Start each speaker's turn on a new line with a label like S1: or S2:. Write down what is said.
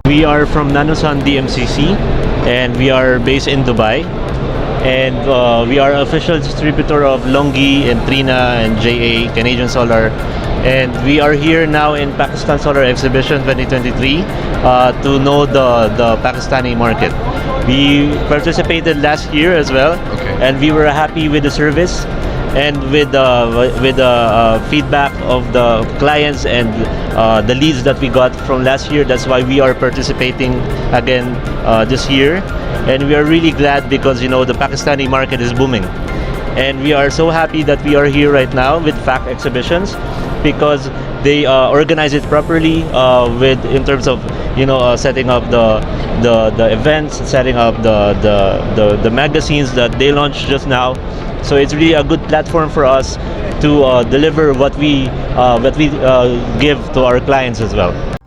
S1: We are from Nanosun DMCC, and we are based in Dubai. And we are official distributor of Longi and Trina and JA, Canadian Solar. And we are here now in Pakistan Solar Exhibition 2023 to know the Pakistani market. We participated last year as well, and we were happy with the service and with the feedback of the clients and the leads that we got from last year. That's why we are participating again this year, and we are really glad because the Pakistani market is booming, and we are so happy that we are here right now with FAKT Exhibitions because they organize it properly in terms of setting up the events, setting up the magazines that they launched just now. So it's really a good platform for us to deliver what we give to our clients as well.